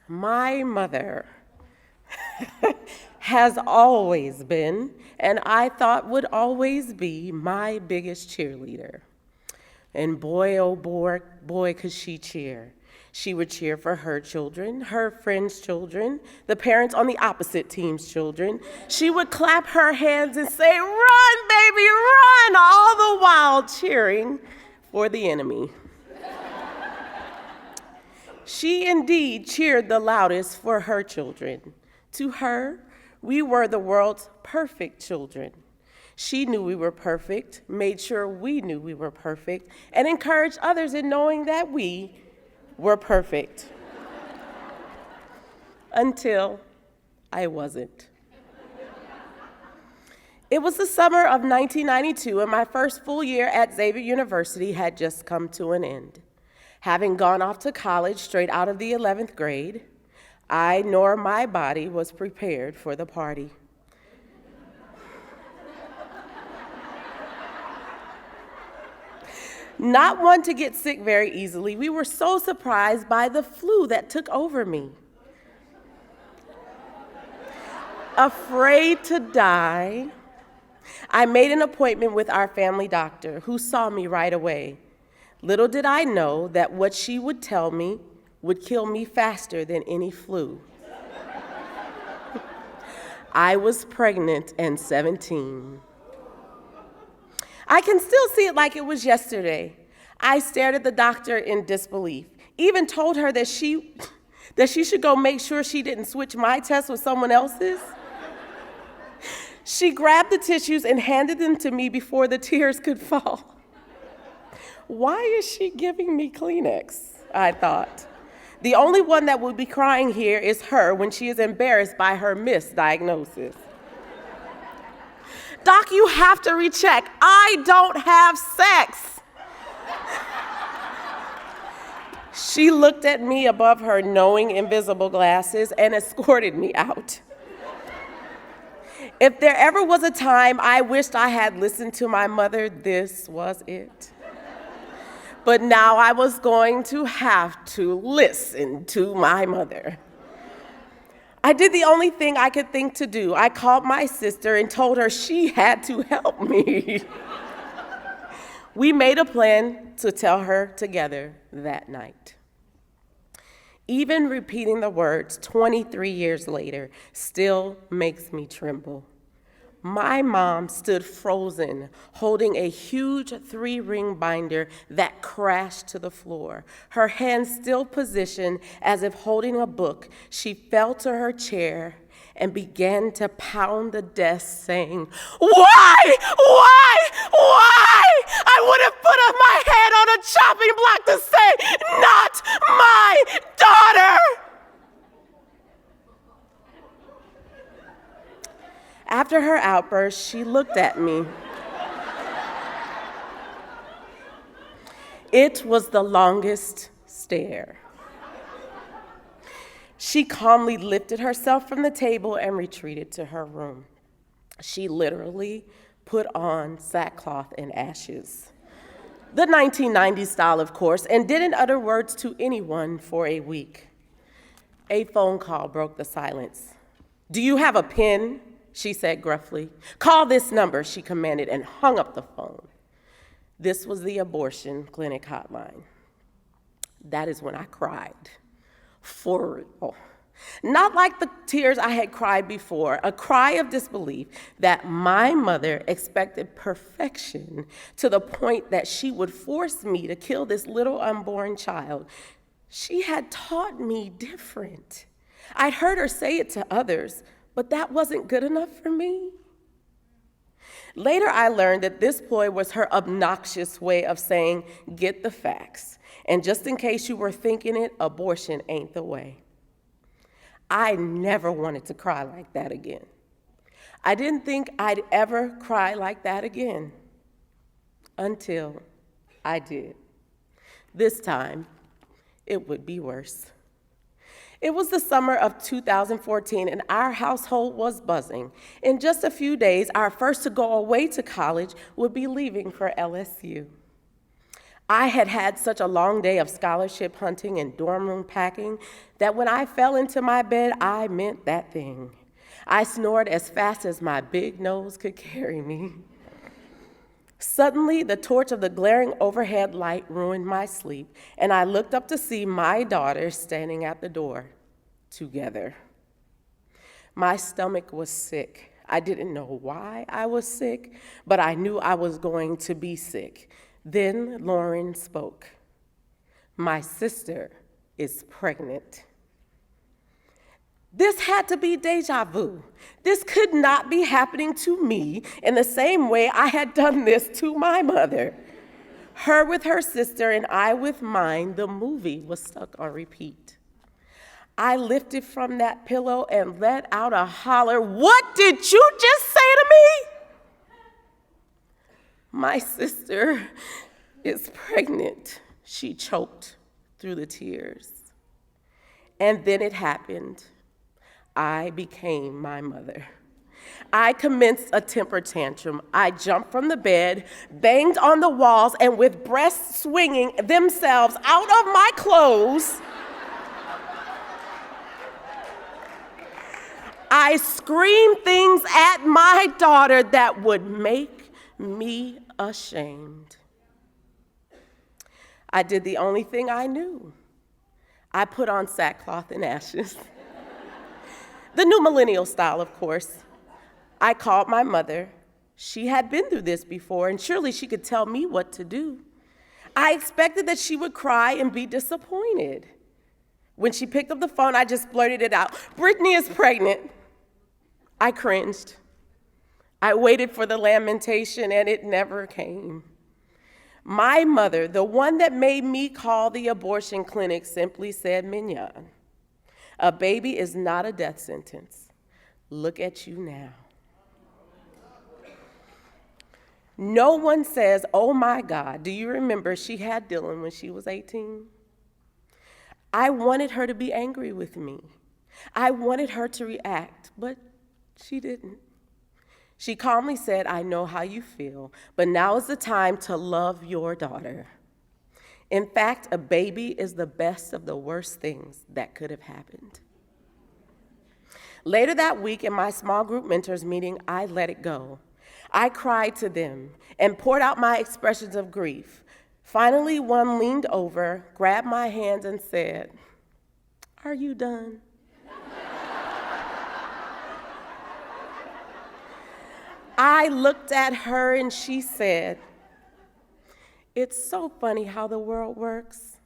My mother has always been, and I thought would always be, my biggest cheerleader. And boy, oh boy, could she cheer. She would cheer for her children, her friends' children, the parents on the opposite team's children. She would clap her hands and say, "Run, baby, run," all the while cheering for the enemy. She indeed cheered the loudest for her children. To her, we were the world's perfect children. She knew we were perfect, made sure we knew we were perfect, and encouraged others in knowing that we were perfect. Until I wasn't. It was the summer of 1992, and my first full year at Xavier University had just come to an end. Having gone off to college straight out of the 11th grade, I nor my body was prepared for the party. Not one to get sick very easily, we were so surprised by the flu that took over me. Afraid to die, I made an appointment with our family doctor, who saw me right away. Little did I know that what she would tell me would kill me faster than any flu. I was pregnant and 17. I can still see it like it was yesterday. I stared at the doctor in disbelief, even told her that she should go make sure she didn't switch my test with someone else's. She grabbed the tissues and handed them to me before the tears could fall. Why is she giving me Kleenex? I thought. The only one that would be crying here is her when she is embarrassed by her misdiagnosis. Doc, you have to recheck. I don't have sex. She looked at me above her knowing invisible glasses and escorted me out. If there ever was a time I wished I had listened to my mother, this was it. But now I was going to have to listen to my mother. I did the only thing I could think to do. I called my sister and told her she had to help me. We made a plan to tell her together that night. Even repeating the words 23 years later still makes me tremble. My mom stood frozen, holding a huge 3-ring binder that crashed to the floor. Her hands still positioned as if holding a book, she fell to her chair and began to pound the desk, saying, "Why? Why? Why? I would have put up my head on a chopping block to say, not my daughter!" After her outburst, she looked at me. It was the longest stare. She calmly lifted herself from the table and retreated to her room. She literally put on sackcloth and ashes. The 1990s style, of course, and didn't utter words to anyone for a week. A phone call broke the silence. "Do you have a pen?" she said gruffly. "Call this number," she commanded, and hung up the phone. This was the abortion clinic hotline. That is when I cried. For real. Not like the tears I had cried before, a cry of disbelief that my mother expected perfection to the point that she would force me to kill this little unborn child. She had taught me different. I'd heard her say it to others, but that wasn't good enough for me. Later, I learned that this ploy was her obnoxious way of saying, "Get the facts. And just in case you were thinking it, abortion ain't the way." I never wanted to cry like that again. I didn't think I'd ever cry like that again until I did. This time, it would be worse. It was the summer of 2014, and our household was buzzing. In just a few days, our first to go away to college would be leaving for LSU. I had had such a long day of scholarship hunting and dorm room packing that when I fell into my bed, I meant that thing. I snored as fast as my big nose could carry me. Suddenly, the torch of the glaring overhead light ruined my sleep, and I looked up to see my daughters standing at the door together. My stomach was sick. I didn't know why I was sick, but I knew I was going to be sick. Then Lauren spoke. My sister is pregnant. This had to be déjà vu. This could not be happening to me in the same way I had done this to my mother. Her with her sister and I with mine, the movie was stuck on repeat. I lifted from that pillow and let out a holler. What did you just say to me? My sister is pregnant, she choked through the tears. And then it happened. I became my mother. I commenced a temper tantrum. I jumped from the bed, banged on the walls, and with breasts swinging themselves out of my clothes, I screamed things at my daughter that would make me ashamed. I did the only thing I knew. I put on sackcloth and ashes. The new millennial style, of course. I called my mother. She had been through this before, and surely she could tell me what to do. I expected that she would cry and be disappointed. When she picked up the phone, I just blurted it out. Brittany is pregnant. I cringed. I waited for the lamentation, and it never came. My mother, the one that made me call the abortion clinic, simply said, Mignon, a baby is not a death sentence. Look at you now. No one says, oh my God, do you remember she had Dylan when she was 18? I wanted her to be angry with me. I wanted her to react, but she didn't. She calmly said, I know how you feel, but now is the time to love your daughter. In fact, a baby is the best of the worst things that could have happened. Later that week in my small group mentors meeting, I let it go. I cried to them and poured out my expressions of grief. Finally, one leaned over, grabbed my hands and said, are you done? I looked at her and she said, it's so funny how the world works.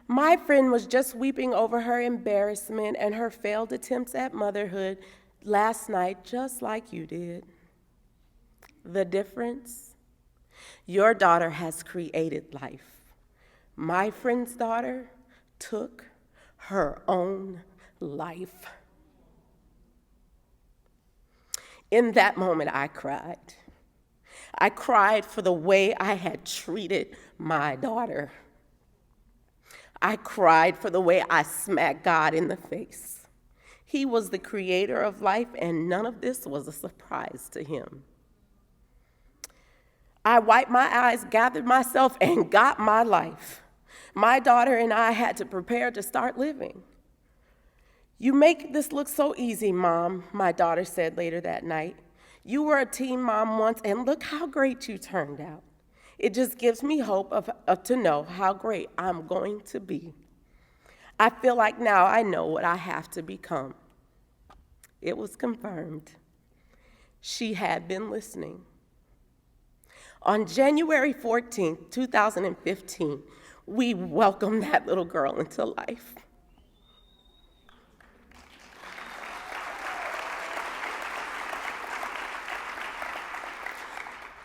My friend was just weeping over her embarrassment and her failed attempts at motherhood last night, just like you did. The difference? Your daughter has created life. My friend's daughter took her own life. In that moment, I cried. I cried for the way I had treated my daughter. I cried for the way I smacked God in the face. He was the creator of life, and none of this was a surprise to him. I wiped my eyes, gathered myself, and got my life. My daughter and I had to prepare to start living. You make this look so easy, Mom, my daughter said later that night. You were a teen mom once, and look how great you turned out. It just gives me hope to know how great I'm going to be. I feel like now I know what I have to become. It was confirmed. She had been listening. On January 14th, 2015, we welcomed that little girl into life.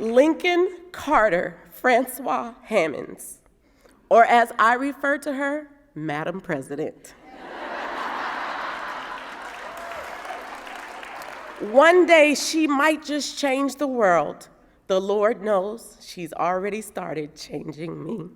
Lincoln Carter Francois Hammonds, or as I refer to her, Madam President. One day she might just change the world. The Lord knows she's already started changing me.